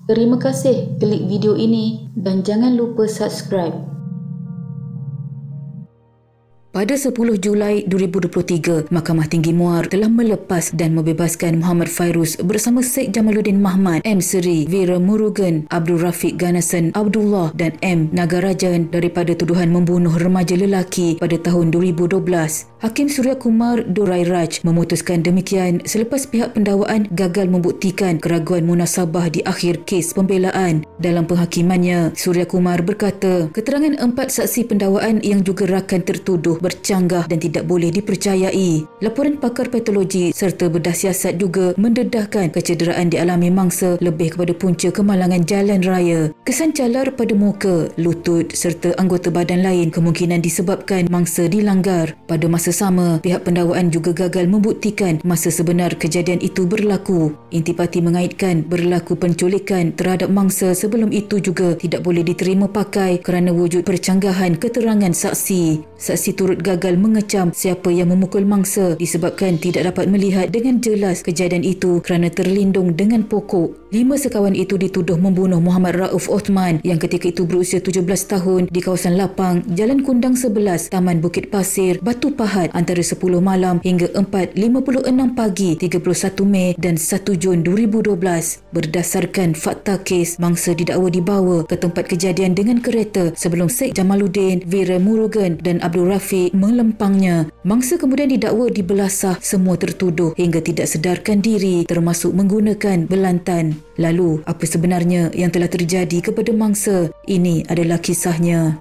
Terima kasih klik video ini dan jangan lupa subscribe. Pada 10 Julai 2023, Mahkamah Tinggi Muar telah melepas dan membebaskan Muhammad Fairuz bersama Sheikh Jamaluddin Mahmad, M. Seri, Vera Murugan, Abdul Rafiq Ganasan Abdullah dan M. Nagarajan daripada tuduhan membunuh remaja lelaki pada tahun 2012. Hakim Surya Kumar Dorai Raj memutuskan demikian selepas pihak pendakwaan gagal membuktikan keraguan munasabah di akhir kes pembelaan. Dalam penghakimannya, Surya Kumar berkata, keterangan 4 saksi pendakwaan yang juga rakan tertuduh bercanggah dan tidak boleh dipercayai. Laporan pakar patologi serta bedah siasat juga mendedahkan kecederaan dialami mangsa lebih kepada punca kemalangan jalan raya. Kesan calar pada muka, lutut serta anggota badan lain kemungkinan disebabkan mangsa dilanggar. Pada masa sama, pihak pendakwaan juga gagal membuktikan masa sebenar kejadian itu berlaku. Intipati mengaitkan berlaku penculikan terhadap mangsa sebelum itu juga tidak boleh diterima pakai kerana wujud percanggahan keterangan saksi. Saksi turut gagal mengecam siapa yang memukul mangsa disebabkan tidak dapat melihat dengan jelas kejadian itu kerana terlindung dengan pokok. 5 sekawan itu dituduh membunuh Muhammad Rauf Othman yang ketika itu berusia 17 tahun di kawasan Lapang, Jalan Kundang 11, Taman Bukit Pasir, Batu Pahat antara 10 malam hingga 4.56 pagi 31 Mei dan 1 Jun 2012. Berdasarkan fakta kes, mangsa didakwa dibawa ke tempat kejadian dengan kereta sebelum Sheikh Jamaluddin, Vera Murugan dan Abdul Rafiq melempangnya. Mangsa kemudian didakwa dibelasah semua tertuduh hingga tidak sedarkan diri termasuk menggunakan belantan. Lalu, apa sebenarnya yang telah terjadi kepada mangsa? Ini adalah kisahnya.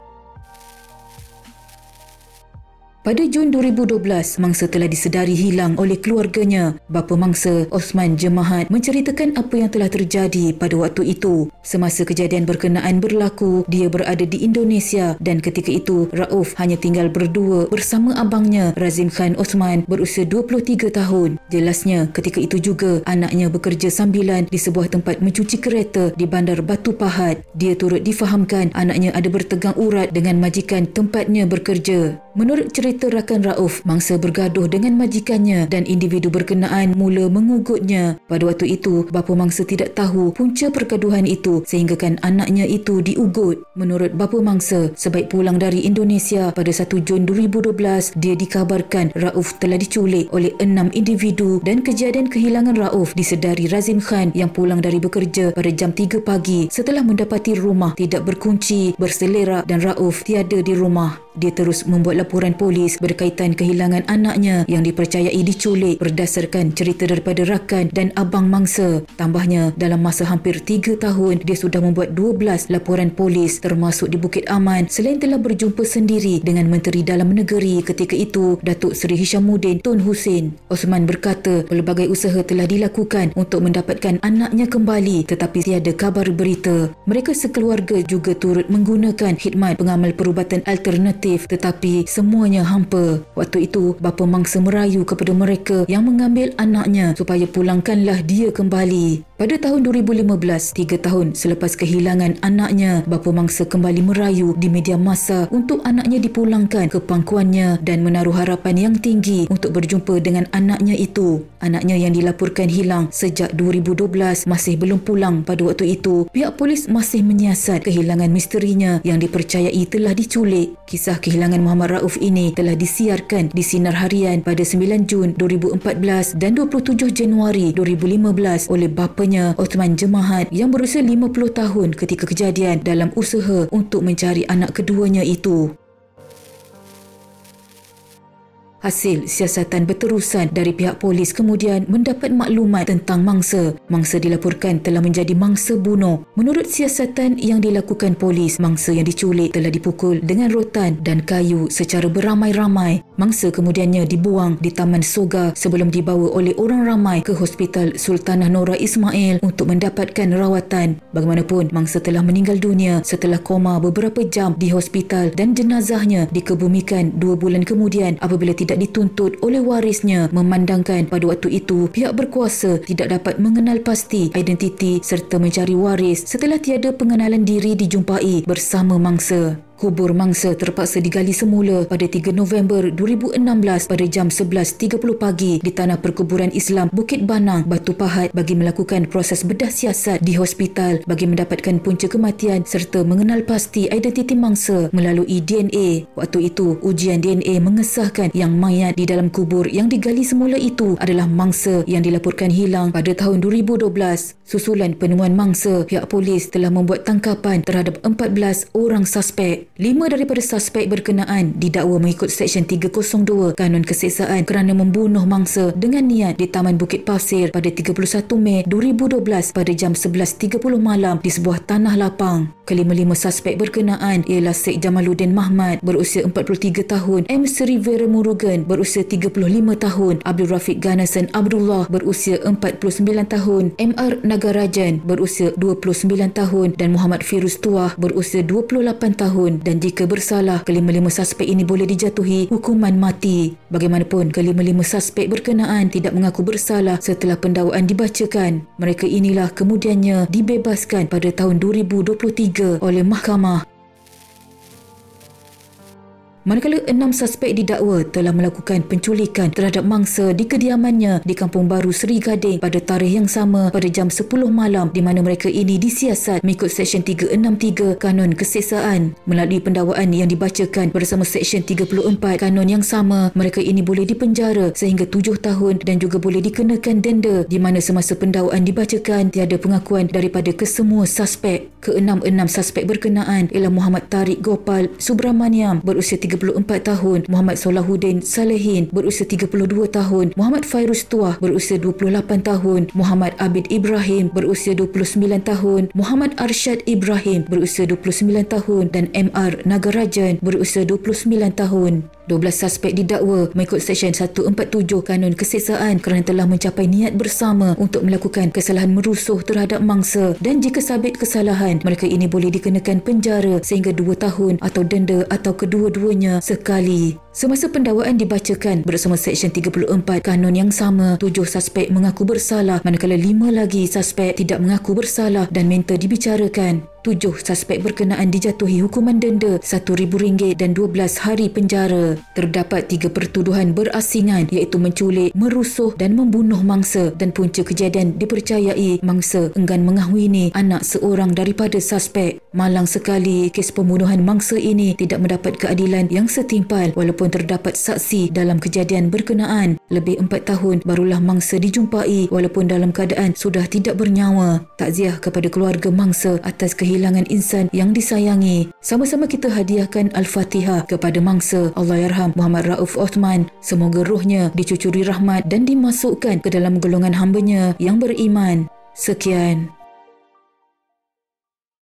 Pada Jun 2012, mangsa telah disedari hilang oleh keluarganya. Bapa mangsa, Osman Jemahat, menceritakan apa yang telah terjadi pada waktu itu. Semasa kejadian berkenaan berlaku, dia berada di Indonesia dan ketika itu Rauf hanya tinggal berdua bersama abangnya Razim Khan Osman berusia 23 tahun. Jelasnya, ketika itu juga anaknya bekerja sambilan di sebuah tempat mencuci kereta di Bandar Batu Pahat. Dia turut difahamkan anaknya ada bertegang urat dengan majikan tempatnya bekerja. Menurut cerita rakan Rauf, mangsa bergaduh dengan majikannya dan individu berkenaan mula mengugutnya. Pada waktu itu, bapa mangsa tidak tahu punca pergaduhan itu sehinggakan anaknya itu diugut. Menurut bapa mangsa, sebaik pulang dari Indonesia pada 1 Jun 2012, dia dikabarkan Rauf telah diculik oleh 6 individu dan kejadian kehilangan Rauf disedari Razim Khan yang pulang dari bekerja pada jam 3 pagi setelah mendapati rumah tidak berkunci, berselerak dan Rauf tiada di rumah. Dia terus membuat laporan polis berkaitan kehilangan anaknya yang dipercayai diculik berdasarkan cerita daripada rakan dan abang mangsa. Tambahnya, dalam masa hampir 3 tahun, dia sudah membuat 12 laporan polis termasuk di Bukit Aman selain telah berjumpa sendiri dengan Menteri Dalam Negeri ketika itu, Datuk Seri Hishamuddin Tun Hussein. Osman berkata pelbagai usaha telah dilakukan untuk mendapatkan anaknya kembali tetapi tiada kabar berita. Mereka sekeluarga juga turut menggunakan khidmat pengamal perubatan alternatif tetapi semuanya hampa. Waktu itu, bapa mangsa merayu kepada mereka yang mengambil anaknya supaya pulangkanlah dia kembali. Pada tahun 2015, 3 tahun selepas kehilangan anaknya, bapa mangsa kembali merayu di media massa untuk anaknya dipulangkan ke pangkuannya dan menaruh harapan yang tinggi untuk berjumpa dengan anaknya itu. Anaknya yang dilaporkan hilang sejak 2012 masih belum pulang pada waktu itu. Pihak polis masih menyiasat kehilangan misterinya yang dipercayai telah diculik. Kisah kehilangan Muhammad Rauf ini telah disiarkan di Sinar Harian pada 9 Jun 2014 dan 27 Januari 2015 oleh bapanya Othman Jemahat yang berusia 50 tahun ketika kejadian dalam usaha untuk mencari anak keduanya itu. Hasil siasatan berterusan dari pihak polis kemudian mendapat maklumat tentang mangsa. Mangsa dilaporkan telah menjadi mangsa bunuh. Menurut siasatan yang dilakukan polis, mangsa yang diculik telah dipukul dengan rotan dan kayu secara beramai-ramai. Mangsa kemudiannya dibuang di Taman Soga sebelum dibawa oleh orang ramai ke Hospital Sultanah Nora Ismail untuk mendapatkan rawatan. Bagaimanapun, mangsa telah meninggal dunia setelah koma beberapa jam di hospital dan jenazahnya dikebumikan 2 bulan kemudian apabila tidak dituntut oleh warisnya, memandangkan pada waktu itu pihak berkuasa tidak dapat mengenal pasti identiti serta mencari waris setelah tiada pengenalan diri dijumpai bersama mangsa. Kubur mangsa terpaksa digali semula pada 3 November 2016 pada jam 11.30 pagi di Tanah Perkuburan Islam Bukit Banang, Batu Pahat bagi melakukan proses bedah siasat di hospital bagi mendapatkan punca kematian serta mengenal pasti identiti mangsa melalui DNA. Waktu itu, ujian DNA mengesahkan yang mayat di dalam kubur yang digali semula itu adalah mangsa yang dilaporkan hilang pada tahun 2012. Susulan penemuan mangsa, pihak polis telah membuat tangkapan terhadap 14 orang suspek. 5 daripada suspek berkenaan didakwa mengikut Seksyen 302 Kanun Keseksaan kerana membunuh mangsa dengan niat di Taman Bukit Pasir pada 31 Mei 2012 pada jam 11.30 malam di sebuah tanah lapang. Kelima-lima suspek berkenaan ialah Sheikh Jamaluddin Mahmad berusia 43 tahun, M. Sri Vera Murugan berusia 35 tahun, Abdul Rafiq Ganasan Abdullah berusia 49 tahun, M.R. Nagarajan berusia 29 tahun dan Muhammad Firuz Tuah berusia 28 tahun. Dan jika bersalah, kelima-lima suspek ini boleh dijatuhi hukuman mati. Bagaimanapun, kelima-lima suspek berkenaan tidak mengaku bersalah setelah pendakwaan dibacakan. Mereka inilah kemudiannya dibebaskan pada tahun 2023 oleh mahkamah. Manakala 6 suspek didakwa telah melakukan penculikan terhadap mangsa di kediamannya di Kampung Baru Seri Gading pada tarikh yang sama pada jam 10 malam di mana mereka ini disiasat mengikut Seksyen 363 Kanun Keseksaan. Melalui pendakwaan yang dibacakan bersama Seksyen 34 Kanun yang sama, mereka ini boleh dipenjara sehingga 7 tahun dan juga boleh dikenakan denda di mana semasa pendakwaan dibacakan tiada pengakuan daripada kesemua suspek. Ke-6 suspek berkenaan ialah Muhammad Tariq Gopal Subramaniam berusia 34 tahun, Muhammad Solahuddin Salehin berusia 32 tahun, Muhammad Fairuz Tuah berusia 28 tahun, Muhammad Abid Ibrahim berusia 29 tahun, Muhammad Arsyad Ibrahim berusia 29 tahun dan M.R. Nagarajan berusia 29 tahun. 12 suspek didakwa mengikut Seksyen 147 Kanun Keseksaan kerana telah mencapai niat bersama untuk melakukan kesalahan merusuh terhadap mangsa dan jika sabit kesalahan, mereka ini boleh dikenakan penjara sehingga 2 tahun atau denda atau kedua-duanya sekali. Semasa pendakwaan dibacakan bersama Seksyen 34 Kanun yang sama, 7 suspek mengaku bersalah manakala 5 lagi suspek tidak mengaku bersalah dan minta dibicarakan. 7 suspek berkenaan dijatuhi hukuman denda RM1,000 dan 12 hari penjara. Terdapat 3 pertuduhan berasingan iaitu menculik, merusuh dan membunuh mangsa dan punca kejadian dipercayai mangsa enggan mengahwini anak seorang daripada suspek. Malang sekali kes pembunuhan mangsa ini tidak mendapat keadilan yang setimpal walaupun terdapat saksi dalam kejadian berkenaan. Lebih 4 tahun barulah mangsa dijumpai walaupun dalam keadaan sudah tidak bernyawa. Takziah kepada keluarga mangsa atas kehilangan insan yang disayangi. Sama-sama kita hadiahkan Al-Fatihah kepada mangsa. Allahyarham Muhammad Rauf Othman. Semoga rohnya dicucuri rahmat dan dimasukkan ke dalam golongan hamba-Nya yang beriman. Sekian.